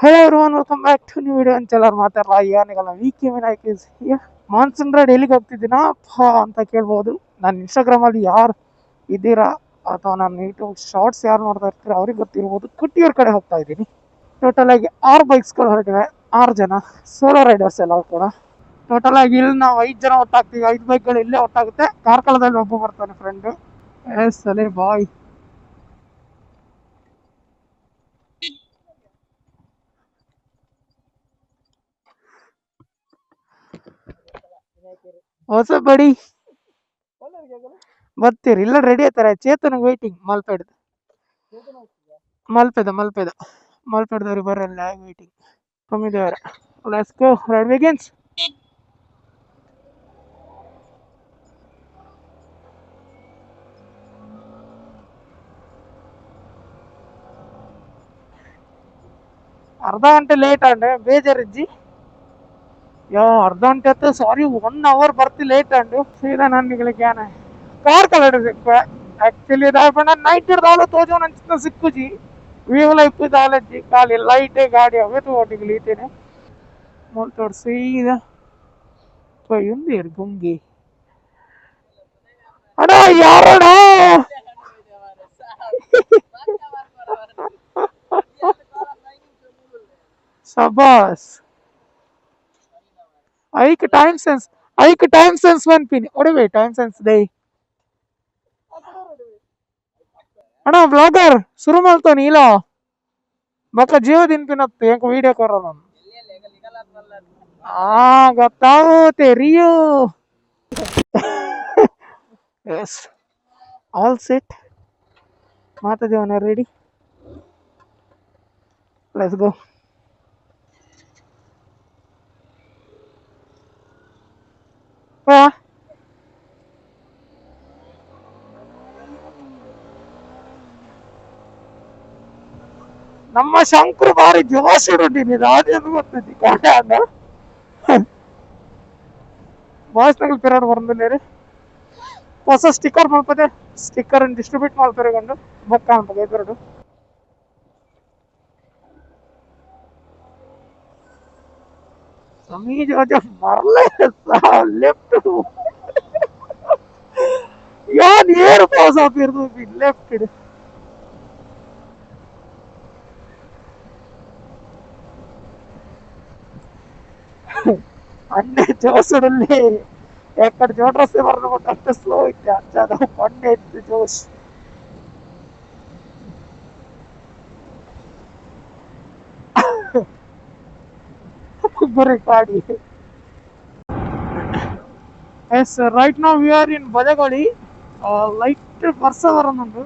Hello everyone, welcome back to new video and channel ಮಾತಾಡ್ರ ಏನಿಗಲ್ಲ week Vinayak is monsoon ride ಎಲ್ಲಿಗೆ ಹೋಗ್ತಿದ್ದೀನಾ ಅಂತ ಕೇಳ್ಬೋದು. ನಾನು ಇನ್ಸ್ಟಾಗ್ರಾಮಲ್ಲಿ ಯಾರು ಇದ್ದೀರಾ ಅಥವಾ ನಾನು ಯೂಟ್ಯೂಬ್ ಶಾರ್ಟ್ಸ್ ಯಾರು ನೋಡ್ತಾ ಇರ್ತೀರ ಅವ್ರಿಗೆ ಗೊತ್ತಿರ್ಬೋದು. ಕುಟ್ಟಿಯೂರ್ ಕಡೆ ಹೋಗ್ತಾ ಇದ್ದೀನಿ. ಟೋಟಲ್ ಆಗಿ 6 ಬೈಕ್ಸ್ಗಳು ಹೊರಟಿವೆ, 6 ಜನ ಸೋಲೋ ರೈಡರ್ಸ್ ಎಲ್ಲ ಕೂಡ. ಟೋಟಲ್ ಆಗಿ ಇಲ್ಲಿ ನಾವು 5 ಜನ ಒಟ್ಟಾಗ್ತೀವಿ. 5 ಬೈಕ್ಗಳು ಇಲ್ಲೇ ಒಟ್ಟಾಗುತ್ತೆ. ಕಾರ್ಕಳದಲ್ಲಿ ಒಬ್ಬ ಬರ್ತಾನೆ ಫ್ರೆಂಡ್. ಎಸ್ ಅಲೆ ಬಾಯ್. ಹೊಸ ಬಡಿ ಬರ್ತೀರಿ ಇಲ್ಲ ರೆಡಿ ಆಯ್ತಾರೆ. ಚೇತನ್ ವೇಟಿಂಗ್ ಮಲ್ಪೆದವ್ರಿಗೆ ಬರಲ್ಲ ವೇಟಿಂಗ್ ಕಮ್ಮಿದೇವ್ರೆ. Let's go, ride begins. ಅರ್ಧ ಗಂಟೆ ಲೇಟ್ ಅಂಡೆ ಬೇಜಾರಿಜ್ಜಿ. ಅರ್ಧ ಗಂಟೆ ಆಯ್ತು, ಸಾರಿ 1 hour ಬರ್ತಿ ಲೇಟ್ ಅಂಡು ಸೀದಾ ನನ್ನಿಗಳಿಗೆ ಕಾರ್ ಕಲರ್ ಸಿಕ್ಕ ಆಕ್ಚುಲಿ ನೈಟ್ ಇರ್ದಾವಲ್ಲ ತೋಜೋ ನಂಚಿನ ಸಿಕ್ಕುಜಿ ವೀವಲ ಇಪ್ಪಿದಾಲಜ್ಜಿ ಖಾಲಿ ಲೈಟೇ ಗಾಡಿ ಅವೇ ತೋಟಿಗ್ಲೀತೇನೆ ಮೊಲ್ತೋಡ್ ಸೀದಾ ಪೊಯ್ಯುಂದೇರು ಗುಂಗಿ ಅಣ್ಣ ಯಾರಣ್ಣ ಸಬಾಸ್ ಐಕ್ ಟೈಮ್ ಸೆನ್ಸ್ ಬಂದ್ಪಿನಿ ಒಡವೆ ಟೈಮ್ ಸೆನ್ಸ್ ದೈ ಅಣ್ಣ ಬ್ಲಾಗರ್ ಶುರು ಮಾಡ್ತಾನೆ ಇಲ್ಲ ಮಕ್ಕ ಜೀವ ದಿನಪಿನತ್ತು ಹೆಂಗ ವಿಡಿಯೋ ಕೊರ ನಾನು ಗೊತ್ತಾಗುತ್ತೆ ರಿಯೋ. ಎಸ್ ಆಲ್ ಸೆಟ್ ಮಾತಾದೇವನ ರೆಡಿ, ಲೆಟ್ಸ್ ಗೋ. ನಮ್ಮ ಶಂಕರು ಬಾರಿ ಜೋಶಿಡೀನಿ ರಾಜೇಂದ್ರ ಗೊತ್ತಿದ್ದಿ ಕಾಣೆ ಅಣ್ಣ ಬಾಯ್ಸ್ನಾಗಲ್ ಪಿರಾಡ್ ಬರಂದಿಲ್ಲ ಹೊಸ ಸ್ಟಿಕ್ಕರ್ ಮಲ್ಪದೆ ಸ್ಟಿಕ್ಕರ್ ಡಿಸ್ಟ್ರಿಬ್ಯೂಟ್ ಮಾಡ್ತಾರೆಗೊಂಡು ಬೊಕ್ಕ ಅಂತ ಎದುರು ಸಮೀಜ ಮರಲೇ ಲೆಫ್ಟ್ ಯಾನ್ ಏರು ಪಾಸ್ ಆಪಿರ್ದು ಲೆಫ್ಟ್ ಇಡು अन्ने जोशुडल्ली एक्कड़ जोड़ रस्ते बरनबिट्टु अष्टु स्लो इत्ते अंचद पन्ने इत्ते जोश बरे गाड़ी. Yes, right now we are in Bajagoli. Light वर्ष बरुंदुंटु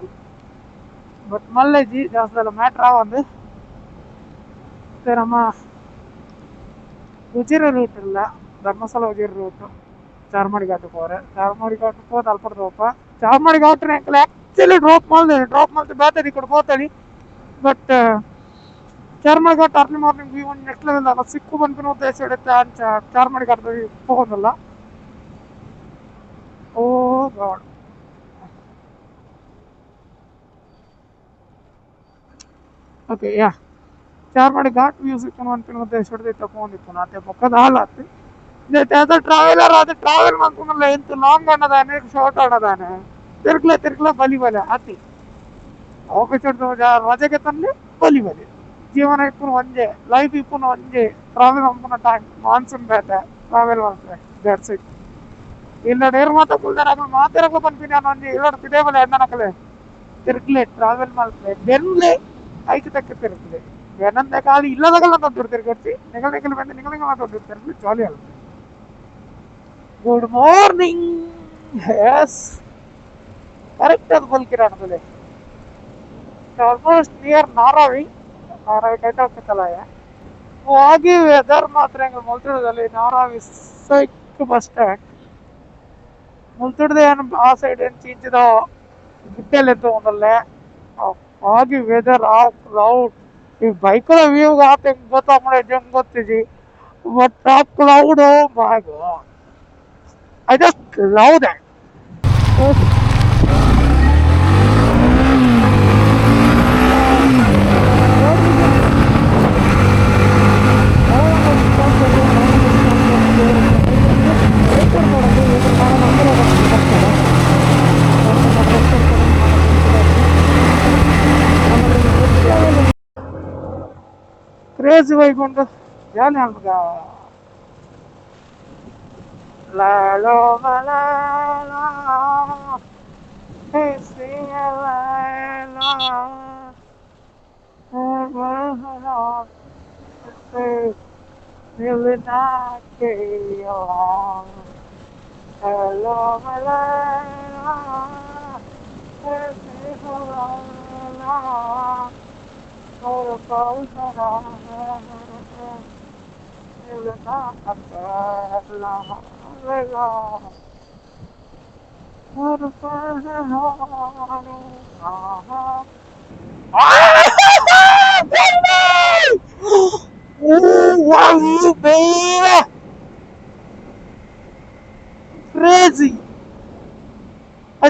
बट मल्लेजी जास्ति अल्ल मैटर आवंदु ನಮ್ಮ ಉಜಿರೆ ರೂಟ್ ಇಲ್ಲ, ಧರ್ಮಸ್ಥಳ ಉಜಿರೆ ರೂಟ್ ಚಾರ್ಮಾಡಿ ಘಾಟ್ ಹೋರೆ. ಚಾರ್ಮಾಡಿ ಘಾಟ್ ಹೋದ ಅಲ್ಪ drop Charmadi ghat actually drop ಮಾಡ್ದೆ ಬೇತಡಿ ಕೂಡ ಹೋತಡಿ but Charmadi ghat early morning view ಒಂದು ನೆಕ್ಸ್ಟ್ ಲೆವೆಲ್ ಅಲ್ಲ ಸಿಕ್ಕು ಬಂದ್ಬಿನ ಉದ್ದೇಶ ಇಡುತ್ತೆ ಅಂಚ ಚಾರ್ಮಾಡಿ ಘಾಟ್ದಲ್ಲಿ ಹೋಗೋದಲ್ಲ. Oh God okay yeah Charmadi ghat view ಸಿಕ್ಕನು ಅನ್ಪಿನ ಉದ್ದೇಶ ಹಿಡಿದು ತಗೊಂಡಿತ್ತು ನಾತೆ ಪಕ್ಕದ ಹಾಲಾತು त्याचा ट्रॅव्हलर आता ट्रॅव्हल ಮಾಡ್ಕೊಂಡಲ್ಲ ಎಂತ ಲಾಂಗ್ ಅನ್ನದಾನೆ ಶಾರ್ಟ್ ಅನ್ನದಾನೆ ತಿರ್ಗ್ಲ ಬಲಿ ಬಲೆ ಆತಿ ಆಫೀಸ್ ರಜೆಗೆ ತಂದೆ ಬಲಿ ಬಲಿ ಜೀವನ ಇಪ್ಪು ಒಂದೇ ಲೈಫ್ ಇಪ್ಪು ಒಂದೇ ಟ್ರಾವೆಲ್ ಅನ್ಕೊಂಡ ಟೈಮ್ ಮಾನ್ಸೂನ್ ಬೇತೆ ಟ್ರಾವೆಲ್ ಮಾಡ್ತಾರೆ ದಟ್ಸ್ ಇಟ್. ಇಲ್ಲ ಡೇರ್ ಮಾತಾ ಕುಲ್ದಾರ ಮಾತಿರಕ್ಕೆ ಬಂದ್ಬಿನಿ ನಾನು ಒಂದೇ ಇಲ್ಲೋಡು ಪಿದೇ ಬಲೆ ಎಣ್ಣನಕಲೆ ತಿರ್ಗ್ಲೆ ಟ್ರಾವೆಲ್ ಮಾಡ್ತಾರೆ ಬೆನ್ಲೆ ಐಕೆ ತಕ್ಕ ತಿರ್ಗ್ಲೆ ಏನಂತ ಕಾಲಿ ಇಲ್ಲದಾಗಲ್ಲ ತಂದು ತಿರ್ಗಡ್ಸಿ ನಿಗಲ್ ಬಂದು ನಿಗಲಿಗೆ ಮಾತಾಡ್ತಿರ್ತಾರೆ ಜಾಲಿ ಅಲ್ಲ. Good morning. ಎಸ್ ಕರೆಕ್ಟ್ ಅದು ಬಲ್ಕಿರಾಣದಲ್ಲಿ ಆಲ್ಮೋಸ್ಟ್ ನಿಯರ್ ನಾರಾವಿ ಕೈಟ್ ಹೋಗ್ತಲ್ಲ ಹಾಗೆ ವೆದರ್ ಮಾತ್ರ ಹೆಂಗೆ ಮುಲ್ತುಡದಲ್ಲಿ ನಾರಾವಿ ಸೈಕ್ ಬಸ್ ಸ್ಟ್ಯಾಂಡ್ ಮುಲ್ತುಡ್ದೆ ಏನು ಆ ಸೈಡ್ ಏನು ಚೀಂಚಿದ ಗಿಟ್ಟೆಲ್ಲ ತಗೊಂಡಲ್ಲೇ ಹಾಗೆ ವೆದರ್ ಆ ಕ್ಲೌಡ್ ಈ ಬೈಕಲ್ಲಿ ವ್ಯೂಗೆ ಆತ ಹೆಂಗೆ ಗೊತ್ತಾಗ ಹೆಂಗೆ ಗೊತ್ತಿದ್ದಿ ಬಟ್ ಆ cloud my god I just love that. crazy vibe on the Jananga. La la la la la. Hey, sing la la. Really not along. Hello, la la. Hey, sing la la. Oh, wow, baby! Crazy! I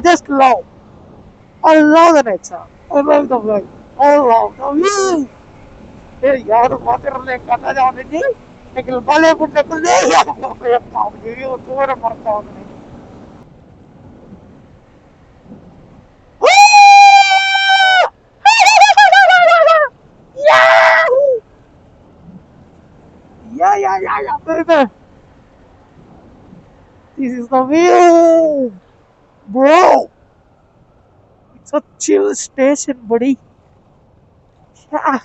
love the nature. I love the vibe. I love the view. Hey, यार water lake करना जाने जी. लेकिन बाले बुढ़े को ले यार ये काम ये तुम्हारे मरता हूँ नहीं. Yeah! Yeah, baby. This is the view, bro. It's a chill station, buddy. Yeah.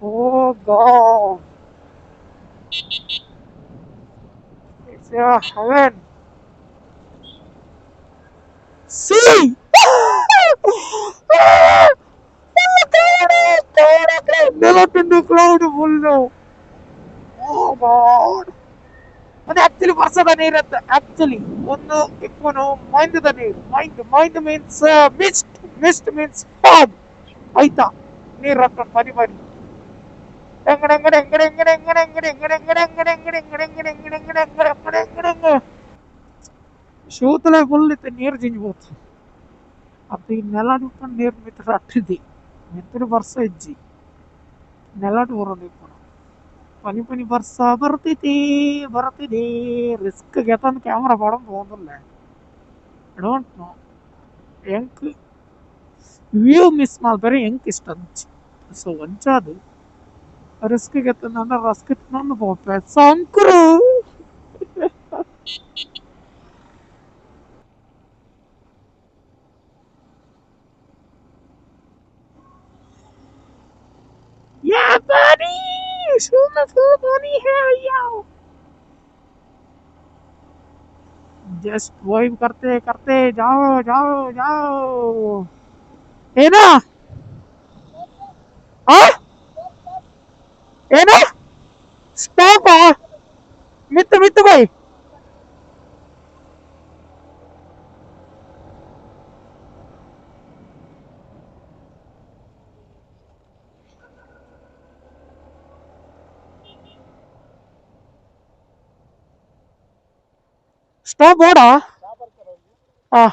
Oh God. It's a heaven. See. ನೆಲಟಿಂದು ಕ್ಲೌಡ್ ಫುಲ್ಲು. Oh God. ಅದು ಆಕ್ಚುಲಿ ವರ್ಷದ ನೀರತ್ತೆ ಆಕ್ಚುಲಿ ಒಂದು ಇಪ್ಪನು ಮೈಂದದ ನೀರು ಮೈಂಡ್ ಮೀನ್ಸ್ ಮಿಸ್ಟ್ ಮೀನ್ಸ್ ಫಾಗ್ ಆಯ್ತಾ ನೀರು ರಕ್ಕ ಪನಿ ಪನಿ ಶೂತಲೆ ಫುಲ್ ಇತ್ತು ನೀರು ಜಿಂಜ್ಬೋದು ಅದು ಈ ನೆಲ ನಿಂತ್ಕೊಂಡು ನೀರು ಮಿತ್ರ ಅಟ್ಟಿದ್ದಿ ಮೆತ್ತನ ಬರ್ಸ ಇಜ್ಜಿ ನೆಲಟು ಬರೋದು ಇಪ್ಪನು പനി പനി വർഷ ಬರ್ತಿದೆ ರಿಸ್ಕ್ ಗೆತ್ತಂದು ಕ್ಯಾಮ್ರಾ ಪடம் പോകുന്നില്ല ಐ ಡೋಂಟ್ ನೋ ಎಂಕ್ ವ್ಯೂ ಮಿಸ್ ಮಾಡ್ತಾರೆ ಎಂಕ್ ಇಷ್ಟ ಅಂಚಿ ಸೊ ಒಂಚಾದು ರಿಸ್ಕ್ ಗೆತ್ತಂದ್ರೆ ರಸ್ಕ್ ನಾನು ಪೋಪೆ ಸಂಕ್ರು ಯಾ ಪಾನಿ ಶೂನ ಫುಲ್ ಪಾನಿ ಹೇ ಅಯ್ಯೋ जस्ट वाइब करते करते जाओ है ना हाँ है ना स्टॉप मित्त भाई स्टॉप बोड़ा हाँ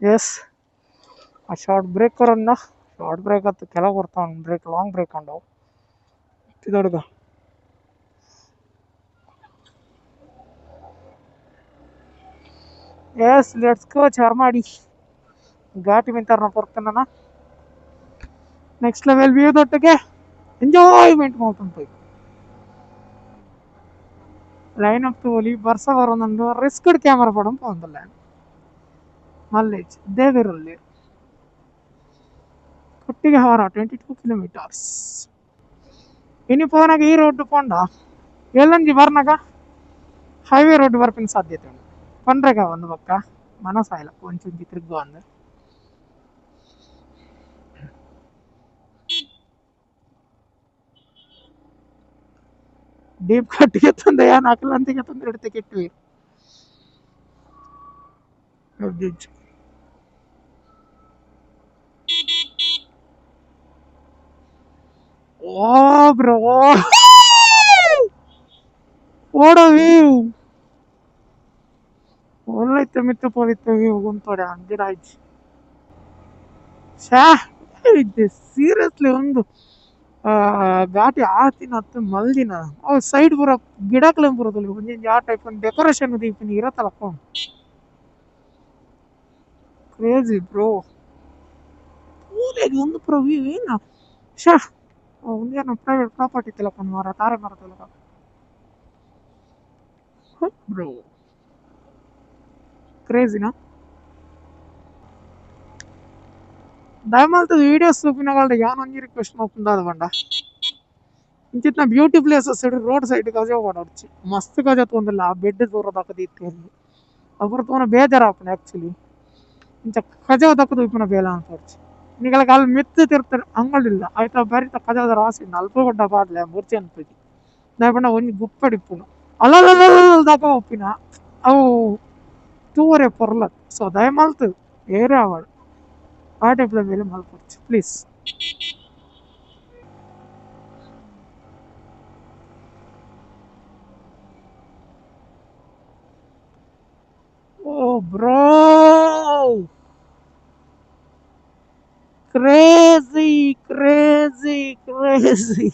यस ಆ ಶಾರ್ಟ್ ಬ್ರೇಕರನ್ನು ಶಾರ್ಟ್ ಬ್ರೇಕ್ ಹತ್ತು ಕೆಳಗೆ ಬರ್ತಾವ ಬ್ರೇಕ್ ಲಾಂಗ್ ಬ್ರೇಕ್ ಅಂಡವು ಇದೊಡ್ಗ ಎಸ್ ಲೆಟ್ಸ್ ಗೋ ಚಾರ್ಮಾಡಿ ಘಾಟಿ ಮಿಂತಾರ ಬರ್ತಾನ ನೆಕ್ಸ್ಟ್ ಲೆವೆಲ್ ವ್ಯೂ ದೊಟ್ಟಿಗೆ ಎಂಜಾಯ್ಮೆಂಟ್ ಮಾಡ್ತಾನೆ പോയി ലൈൻ അപ്പ് തോലി വർഷ പറയുന്നുണ്ട് റിസ്ക് ക്യാമറ പടം പോകുന്നില്ല ಮಲ್ಲೇಜ್ ದೇವಿರಲ್ಲಿ ಕೊಟ್ಟಿಗೆ ಹಾರ 22 ಕಿಲೋಮೀಟರ್ಸ್ ಇನ್ನು ಪೋನಾಗ ಈ ರೋಡ್ ಪೋಂಡ ಎಲ್ಲಂಜಿ ಬರ್ನಾಗ ಹೈವೇ ರೋಡ್ ಬರ್ಪಿನ ಸಾಧ್ಯತೆ ಉಂಟು ಪಂಡ್ರೆಗ ಒಂದು ಪಕ್ಕ ಮನಸಾಯಿಲ್ಲ ಒಂಚುಂಚಿ ತಿರುಗುವ ಅಂದ್ರೆ ಡೀಪ್ ಕಟ್ಟಿಗೆ ತಂದೆ ಏನು ಅಕಲಂತಿಗೆ ತಂದ್ರೆ ಇಡ್ತೆ ಕೆಟ್ಟಿವಿ Oh, bro. What a view. ಒಳ್ಳೆತ್ತೆ ಮಿತ್ತು ಪೋದಿತ್ತೆ ಉಂಟೋಡೆ ಅಂದಿರಾಯ್ತು Shah ಇದೆ ಸೀರಿಯಸ್ಲಿ ಒಂದು ಘಾಟಿ ಆತಿನ ಹತ್ತು ಮಲ್ದಿನ ಅವು ಸೈಡ್ ಬರೋ ಗಿಡಕ್ಲೆ ಬರೋದಿಲ್ಲ ಒಂದು ಯಾವ ಟೈಪ್ ಒಂದು ಡೆಕೋರೇಷನ್ ದೀಪಿನ ಇರತ್ತಲ್ಲಪ್ಪ ಕ್ರೇಜಿ ಬ್ರೋ ಊರಿಗೆ ಒಂದು ಪ್ರವಿ ಏನು ಶಾ ಒಂದೇನೋ ಪ್ರೈವೇಟ್ ಪ್ರಾಪರ್ಟಿ ತಿಲಪ್ಪ ಮರ ತಾರೆ ಮರ ತಿಲಕ ಬ್ರೋ ಕ್ರೇಜಿನಾ ದಯಮಾಲ್ತು ವೀಡಿಯೋಸ್ చూపినవాళ్ళు యానంగి రిక్వెస్ట్ అవుతుందా బండ ಇಂಚಿತ್ನ ಬ್ಯೂಟಿ ಪ್ಲೇಸಸ್ ಇಡು ರೋಡ್ ಸೈಡ್ ಗಜ ಓಡಾಡ್ಚಿ ಮಸ್ತ್ ಗಜ ತೊಂದಿಲ್ಲ ಆ ಬೆಡ್ ದೂರ ದಕ್ಕದ ಇತ್ತು ಅದ್ರ ತೋನ ಬೇಜಾರ ಆಪಣ ಆಕ್ಚುಲಿ ಇಂಚ ಕಜ ದಕ್ಕದು ಇಪ್ಪನ ಬೇಲ ಅಂತ ಹೊಡ್ಚಿ ನಿಗಳಿಗೆ ಅಲ್ಲಿ ಮೆತ್ತು ತಿರ್ತಾರೆ ಅಂಗಳಿಲ್ಲ ಆಯ್ತಾ ಬರೀತ ಕಜದ ರಾಸಿ ಅಲ್ಪ ಕೊಟ್ಟ ಪಾಡ್ಲೆ ಮೂರ್ತಿ ಅನ್ಪಿ ದಯಪಂಡ ಒಂಜಿ ಗುಪ್ಪಡಿಪ್ಪುನು ಅಲ್ಲ ದಾಕ ಒಪ್ಪಿನ ಅವು ತೂವರೆ ಪೊರ್ಲತ್ ಸೊ ದಯಮಾಲ್ತು ಏರೇ ಆವಾಡು ಆ ಟೈಪ್ಲ ಮೇಲೆ ಮಲ್ಪಡ್ಚಿ please Oh, bro! Crazy, crazy, crazy.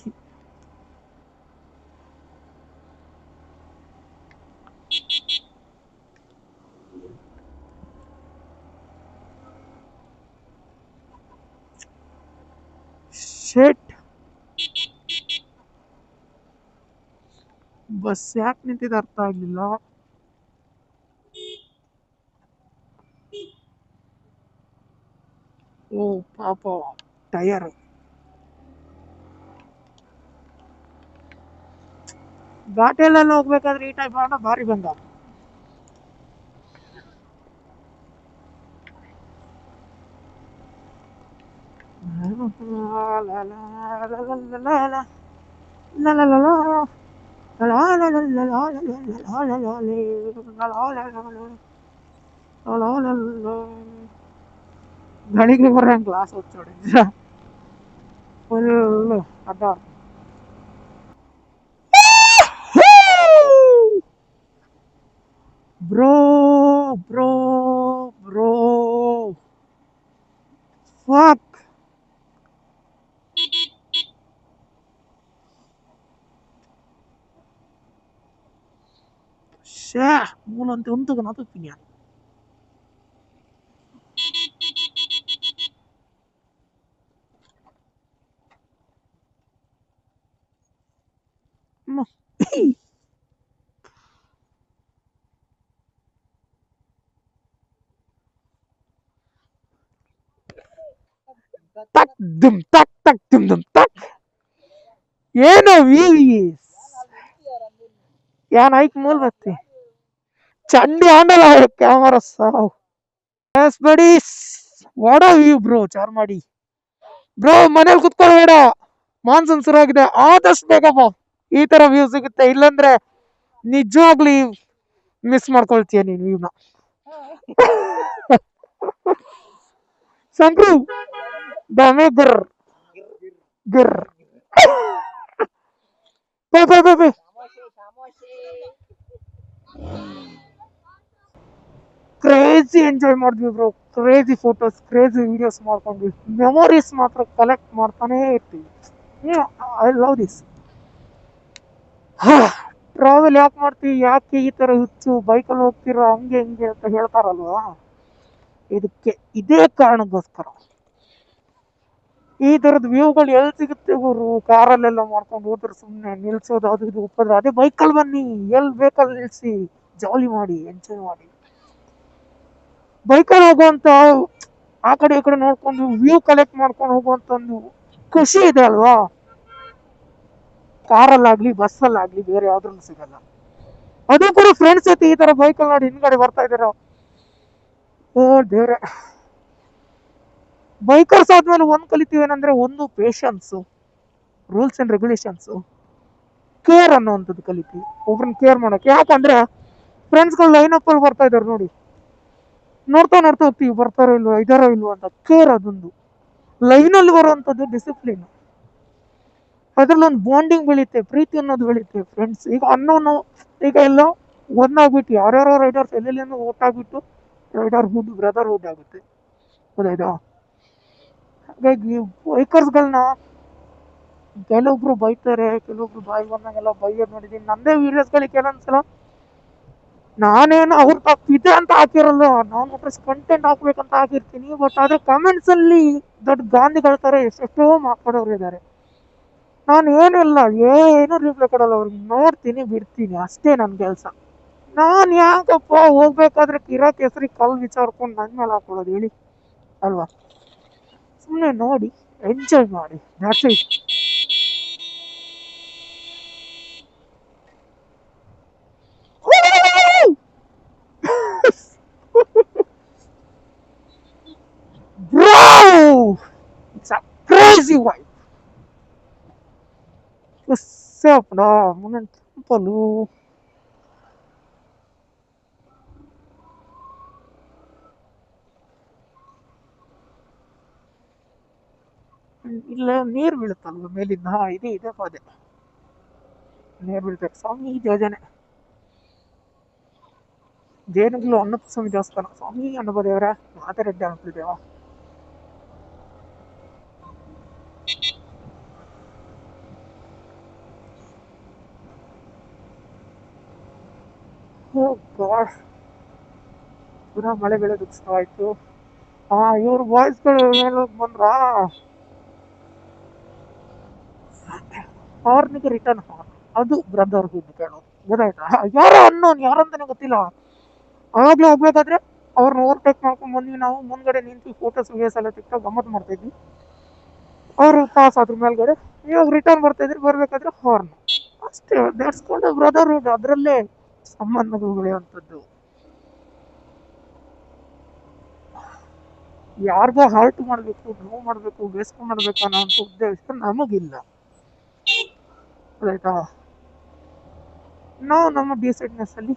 Shit. Bus ಯಾಕೆ ನಿಂತಿದ್ದು ಅರ್ಥ ಆಗ್ಲಿಲ್ಲ ಓ ಪಾಪ ಟಯರ್ ಘಾಟಿಯಲ್ಲೆಲ್ಲ ಹೋಗ್ಬೇಕಾದ್ರೆ ಈ ಟೈಪ್ ಆಡ ಭಾರಿ ಬಂದ ಗಳಿಗೆ ಬರ ಕ್ಲಾಸ್ వచ్చాడు ಫುಲ್ ಅಡ್ಡ ಬ್ರೋ ಬ್ರೋ ಬ್ರೋ ಫಕ್ ಶೇ ಮೂಲಂತೆ ಉಂಟು ನಾತು ಪಿನ್ಯಾನ್ ತಕ್ ದುಮ್ ತಕ್ ತಕ್ ದುಮ್ ದುಮ್ ತಕ್ ಏನೋ ವೀಸ್ ಯಾನ್ ಐಕ್ ಮೂಲ್ ಬತ್ತಿ ಚಂಡಿ ಆಂಡಲ ಕ್ಯಾಮರಾ ಸಾವ್ yes buddies what are you bro Charmadi bro ಮನೇಲಿ ಕುತ್ಕೊಳ್ಳಬೇಡ ಮಾನ್ಸೂನ್ ಶುರು ಆಗಿದೆ ಆದಷ್ಟು ಬೇಕಪ್ಪ ಈ ತರ ವ್ಯೂ ಸಿಗುತ್ತೆ ಇಲ್ಲಾಂದ್ರೆ ನಿಜವಾಗ್ಲಿ ಮಿಸ್ ಮಾಡ್ಕೊಳ್ತೀಯ ನೀನು ವ್ಯೂನ ಶಂಕ್ರು ದಮೆ ಗಿರ್ ಗಿರ್ ಪೇ ಕ್ರೇಜಿ ಎಂಜಾಯ್ ಮಾಡಿದ್ವಿ bro crazy photos crazy videos ಮಾಡ್ಕೊಂಡ್ವಿ ಮೆಮೊರೀಸ್ ಮಾತ್ರ ಕಲೆಕ್ಟ್ ಮಾಡ್ತಾನೇ ಇರ್ತೀವಿ ಐ ಲವ್ ದಿಸ್ ಟ್ರಾವೆಲ್ ಯಾಕೆ ಮಾಡ್ತೀವಿ ಯಾಕೆ ಈ ತರ ಹುಚ್ಚು ಬೈಕಲ್ಲಿ ಹೋಗ್ತಿರೋ ಹಂಗೆ ಹಿಂಗೆ ಅಂತ ಹೇಳ್ತಾರಲ್ವಾ ಇದಕ್ಕೆ ಇದೇ ಕಾರಣಕ್ಕೋಸ್ಕರ ಈ ತರದ ವ್ಯೂಗಳು ಎಲ್ಲಿ ಸಿಗುತ್ತೆ ಗುರು ಕಾರಲ್ಲೆಲ್ಲ ಮಾಡ್ಕೊಂಡು ಹೋದ್ರೆ ಸುಮ್ಮನೆ ನಿಲ್ಸೋದು ಅದು ಇದು ಉಪ್ಪದ್ರೆ ಅದೇ ಬೈಕಲ್ಲಿ ಬನ್ನಿ ಎಲ್ಲಿ ಬೇಕಲ್ಲಿ ನಿಲ್ಸಿ ಜಾಲಿ ಮಾಡಿ ಎಂಜಾಯ್ ಮಾಡಿ ಬೈಕಲ್ಲಿ ಹೋಗುವಂತ ಆ ಕಡೆ ಈ ಕಡೆ ನೋಡ್ಕೊಂಡು ವ್ಯೂ ಕಲೆಕ್ಟ್ ಮಾಡ್ಕೊಂಡು ಹೋಗುವಂತ ಒಂದು ಖುಷಿ ಇದೆ ಅಲ್ವಾ ಕಾರಲ್ಲಾಗ್ಲಿ ಬಸ್ಸಲ್ಲಾಗ್ಲಿ ಬೇರೆ ಯಾವ್ದ್ರಲ್ಲೂ ಸಿಗಲ್ಲ ಅದು ಕೂಡ ಫ್ರೆಂಡ್ಸ್ ಜೊತೆ ಈ ತರ ಬೈಕಲ್ಲಿ ನೋಡಿ ಹಿಂದ್ಗಡೆ ಬರ್ತಾ ಇದಾರೆ ಓ ದೇವ್ರೆ ಬೈಕರ್ಸ್ ಆದ್ಮೇಲೆ ಒಂದ್ ಕಲಿತೀವಿ ಏನಂದ್ರೆ ಒಂದು patience rules and regulations care ಅನ್ನೋವಂಥದ್ದು ಕಲಿತೀವಿ ಒಬ್ರನ್ನ ಕೇರ್ ಮಾಡಕ್ಕೆ ಯಾಕಂದ್ರೆ ಫ್ರೆಂಡ್ಸ್ಗಳು ಲೈನ್ ಅಪ್ ಅಲ್ಲಿ ಬರ್ತಾ ಇದಾರೆ ನೋಡಿ ನೋಡ್ತಾ ಹೋಗ್ತೀವಿ ಬರ್ತಾರೋ ಇಲ್ವೋ ಇದಾರೋ ಇಲ್ವೋ ಅಂತ ಕೇರ್ ಅದೊಂದು ಲೈನಲ್ಲಿ ಬರುವಂಥದ್ದು ಡಿಸಿಪ್ಲಿನ್ ಅದ್ರಲ್ಲಿ ಒಂದು ಬಾಂಡಿಂಗ್ ಬೆಳೀತೆ ಪ್ರೀತಿ ಅನ್ನೋದು ಬೆಳೀತೆ ಫ್ರೆಂಡ್ಸ್ ಈಗ ಅನ್ನೋನು ಈಗ ಎಲ್ಲೋ ಒಂದಾಗ್ಬಿಟ್ಟು ಯಾರ್ಯಾರೋ ರೈಡರ್ಸ್ ಎಲ್ಲೆಲ್ಲಿಂದ ಒಟ್ಟಾಗ್ಬಿಟ್ಟು ರೈಡರ್ಹುಡ್ ಬ್ರದರ್ಹುಡ್ ಆಗುತ್ತೆ. ಗೊತ್ತಾಯ್ತಾ? ಹಾಗಾಗಿ ಬೈಕರ್ಸ್ಗಳನ್ನ ಕೆಲವೊಬ್ರು ಬೈತಾರೆ, ಕೆಲವೊಬ್ರು ಬಾಯಿ ಬಂದಂಗೆಲ್ಲ ಬೈಯೋದು ನೋಡಿದೀನಿ. ನಂದೇ ವೀಡಿಯೋಸ್ಗಳಿಗೆ ಕೆಲವೊಂದ್ಸಲ ನಾನೇನು ಅವ್ರ ತಪ್ಪಿದೆ ಅಂತ ಹಾಕಿರಲ್ಲ, ನಾನು ಅಟ್ರಸ್ ಕಂಟೆಂಟ್ ಹಾಕ್ಬೇಕಂತ ಹಾಕಿರ್ತೀನಿ. ಬಟ್ ಅದೇ ಕಮೆಂಟ್ಸ್ ಅಲ್ಲಿ ದೊಡ್ಡ ಗಾಂಧಿಗಳ ತರ ಎಷ್ಟೆಷ್ಟೋ ಮಾತಾಡೋರು ಇದ್ದಾರೆ. ನಾನು ಏನಿಲ್ಲ, ಏನು ರಿಪ್ಲೈ ಕೊಡಲ್ಲ ಅವ್ರಿಗೆ. ನೋಡ್ತೀನಿ, ಬಿಡ್ತೀನಿ, ಅಷ್ಟೇ ನನ್ನ ಕೆಲಸ. ನಾನು ಯಾಕಪ್ಪ ಹೋಗ್ಬೇಕಾದ್ರೆ ಕಿರಾಕ್ ಹೆಸರಿಗೆ ಕಲ್ ವಿಚಾರ್ಕೊಂಡು ನನ್ನ ಮೇಲೆ ಹಾಕೊಳ್ಳೋದು ಹೇಳಿ, ಅಲ್ವಾ? ಸುಮ್ಮನೆ ನೋಡಿ, ಎಂಜಾಯ್ ಮಾಡಿ, that's it. Bro! It's a crazy vibe. What's up, moment ಪಲು ಇಲ್ಲ ನೀರು ಬೀಳುತ್ತಲ್ವ ಮೇಲಿಂದ, ಇದೆ ಇದೆ ಪದೇ ನೀರು ಬೀಳ್ತಾರೆ. ಸ್ವಾಮಿ ಜೋಜನೆ ಜೇನುಗಳು ಅನ್ನಪ್ಪ ಸ್ವಾಮಿ ದೇವಸ್ಥಾನ. ಸ್ವಾಮಿ ಅನ್ನಬೋದೇವ್ರ ಮಾತಾಡಿದ್ದೆ ಅನ್ಬಿಟ್ಟಿದ್ದೇವ. ಪುನಃ ಮಳೆ ಬೀಳೋದಕ್ಕೆ ಶುರು ಆಯ್ತು. ಇವ್ರ ಬಾಯ್ಸ್ಗಳು ಮೇಲೋಗಿ ಬಂದ್ರ ಹಾರ್ನಿಗೆ ರಿಟರ್ನ್ ಹಾರ್ನ್, ಅದು ಬ್ರದರ್ಹುಡ್ ಕೇಳೋದು. ಗೊತ್ತಾಯ್ತಾ? ಯಾರೋ ಅನ್ನೋನ್ ಯಾರಂತಾನೆ ಗೊತ್ತಿಲ್ಲ. ಆವಾಗ್ಲೇ ಹೋಗ್ಬೇಕಾದ್ರೆ ಅವ್ರನ್ನ ಓವರ್ಟೇಕ್ ಮಾಡ್ಕೊಂಡ್ ಬಂದ್ವಿ ನಾವು. ಮುಂದ್ಗಡೆ ನಿಂತು ಫೋಟೋಸ್ ವಿಡಿಯೋಸ್ ಎಲ್ಲ ತಿಕ್ಕ ಗಮ್ಮತ್ ಮಾಡ್ತಾ ಇದ್ವಿ. ಅವರು ಪಾಸ್ ಆದ್ರ ಮೇಲ್ಗಡೆ. ಇವಾಗ ರಿಟರ್ನ್ ಬರ್ತಾ ಇದ್ರಿ, ಬರ್ಬೇಕಾದ್ರೆ ಹಾರ್ನ್. ಅಷ್ಟೇ, ದೇಡ್ಸ್ಕೊಂಡು ಬ್ರದರ್ಹುಡ್. ಅದರಲ್ಲೇ ಸಂಬಂಧಗಳು ಬೆಳೆಯುವಂಥದ್ದು. ಯಾರಿಗೋ ಹರ್ಟ್ ಮಾಡಬೇಕು, ನೋವು ಮಾಡಬೇಕು, ಬೇಸ್ಕೊಂಡು ಮಾಡ್ಬೇಕು ಅನ್ನೋ ಉದ್ದೇಶ ನಮಗಿಲ್ಲ. ಆಯ್ತಾ? ನಾವು ನಮ್ಮ ಡಿಸೈಡ್ನೆಸ್ ಅಲ್ಲಿ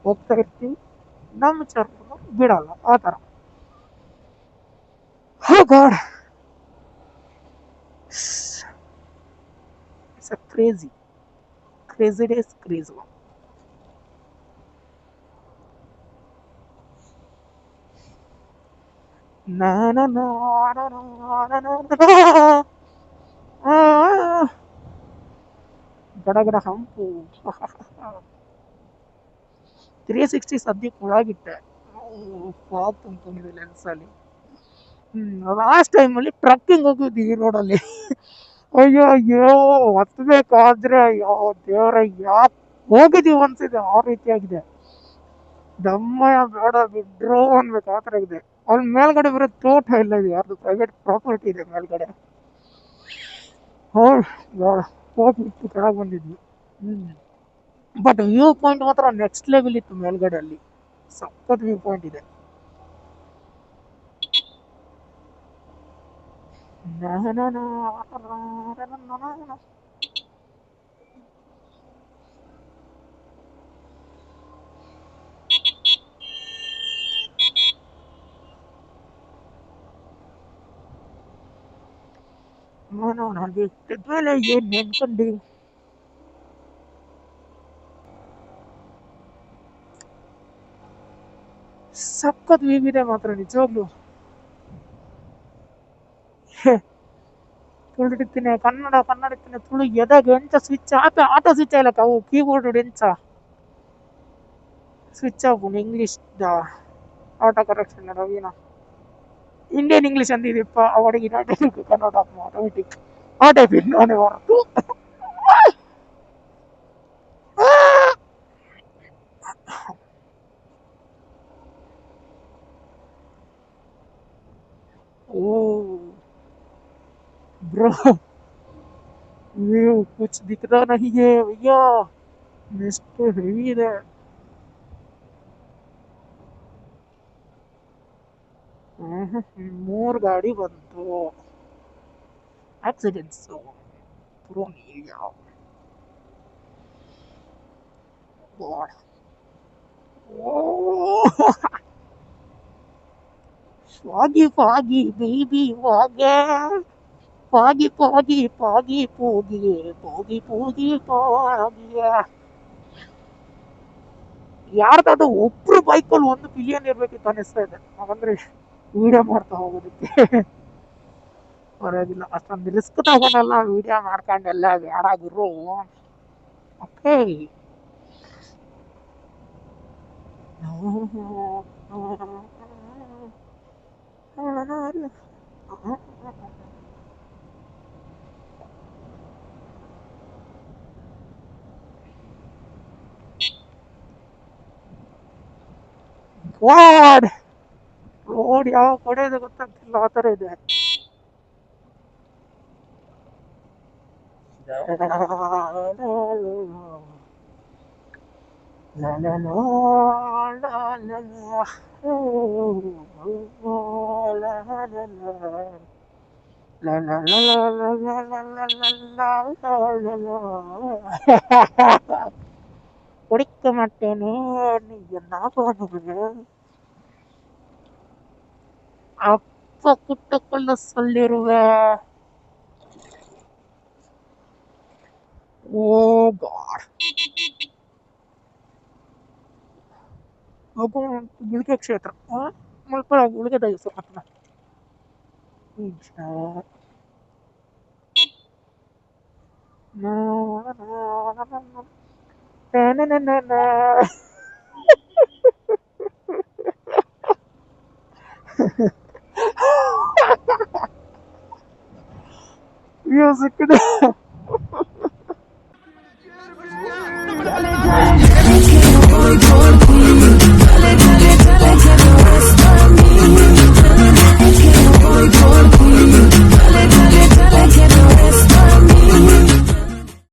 ಹೋಗ್ತಾ ಇರ್ತೀವಿ, ನಮ್ಮ ಚರ್ಮ ಬಿಡಲ್ಲ ಆ ಥರ. Oh God, it's a crazy days, crazy one. Na na na na na na na na. ಗಡ ಗಡ ಹಂಪು. 360 ಸದ್ಯಕ್ಕೆ ಒಳಗಿಟ್ಟೆ, ಪಾಪ್ ತುಂಬಿದೆ ಲೆನ್ಸಲ್ಲಿ. ಲಾಸ್ಟ್ ಟೈಮಲ್ಲಿ ಟ್ರಕ್ಕಿಂಗ್ ಹೋಗಿದ್ವಿ ಈ ರೋಡಲ್ಲಿ. ಅಯ್ಯೋ ಅಯ್ಯೋ, ಹತ್ಬೇಕಾದ್ರೆ ಅಯ್ಯೋ ದೇವ್ರ, ಯಾಕೆ ಹೋಗಿದ್ದೀವಿ ಅನ್ಸಿದೆ. ಆ ರೀತಿಯಾಗಿದೆ. ದಮ್ಮಯ್ಯ ಬೇಡ ಬಿಡ್ರೋ ಅನ್ಬೇಕು, ಆ ಥರ ಇದೆ. ಅವ್ರ ಮೇಲ್ಗಡೆ ಬರೋ ತೋಟ ಇಲ್ಲ, ಇದೆ ಯಾರ್ದು ಪ್ರೈವೇಟ್ ಪ್ರಾಪರ್ಟಿ ಇದೆ ಮೇಲ್ಗಡೆ. ಹೋಗ್ಬಿಟ್ಟು ಕೆಳಗೆ ಬಂದಿದ್ವಿ. ಬಟ್ ವ್ಯೂ ಪಾಯಿಂಟ್ ಮಾತ್ರ ನೆಕ್ಸ್ಟ್ ಲೆವೆಲ್ ಇತ್ತು ಮೇಲ್ಗಡೆ. ಅಲ್ಲಿ ಸಖತ್ ವ್ಯೂ ಪಾಯಿಂಟ್ ಇದೆ. ನಾನು ಬಿಟ್ಟಿದ್ಮೇಲೆ ಏನ್ ನೆನ್ಕೊಂಡಿ. ಸಖತ್ ವ್ಯೂ ಇದೆ ಮಾತ್ರ ನಿಜವಾಗ್ಲು. ತುಳಿತೀನಿ ಕನ್ನಡ ತುಳು ಎದಾಗ ಎಂಚ ಸ್ವಿಚ್ ಆಪ ಆಟೋ ಸ್ವಿಚ್ ಆಯ್ಲಕ್ಕ, ಅವು ಕೀಬೋರ್ಡ್ ಎಂಚ switch off English auto correction ರವೀನಾ. ಇಂಡಿಯನ್ ಇಂಗ್ಲೀಷ್ ಅಂದಿದೀಪ, ಅವಡಿಗೆ ಯುನೈಟೆಡ್ ಕನ್ನಡ ಆಟೋಮೆಟಿಕ್ ಆ ಟೈಪ್ ನಾನೇ ಹೊರತು. ओ ब्रो, व्यू कुछ दिखता नहीं है भैया, मिस्ट हेवी ಇದೆ. ಮೂರು ಗಾಡಿ ಬಂತು. Accidents prone area. foggy foggy baby foggy foggy foggy foggy foggy foggy foggy foggy. ಯಾರ್ದಾದ್ರು ಒಬ್ರು ಬೈಕಲ್ಲಿ 1 ಬಿಲಿಯನ್ ಇರ್ಬೇಕಿತ್ತು ಅನಿಸ್ತಾ ಇದೆ ನಾವಂದ್ರೆ ವಿಡಿಯೋ ಮಾಡ್ತಾ ಹೋಗೋದಕ್ಕೆ. ಬರೋದಿಲ್ಲ ಅಷ್ಟೊಂದು ರಿಸ್ಕ್ ತಗೊಂಡಲ್ಲ ವಿಡಿಯೋ ಮಾಡ್ಕೊಂಡೆಲ್ಲ ಯಾರಾಗಿರು. ಓಕೆ. ಗಾಡ್ ರೋಡ್ ಯಾವ ಕಡೆ ಇದೆ ಗೊತ್ತಾಗ್ತಿಲ್ಲ ಆ ಥರ ಇದೆ. குடிக்க மாட்டேனே நீ என்ன பண்ணுவ அப்ப குட்டக்குள்ள சொல்லிருவேன். ಓ ಗಾಡ್ ಒಬ್ಬ ಗುಳಿಗೆ ಕ್ಷೇತ್ರ ಮುಲ್ಪ ಗುಳಿಗೆ ದಯಸು ಮಾತ್ರ ಮ್ಯೂಸಿಕ್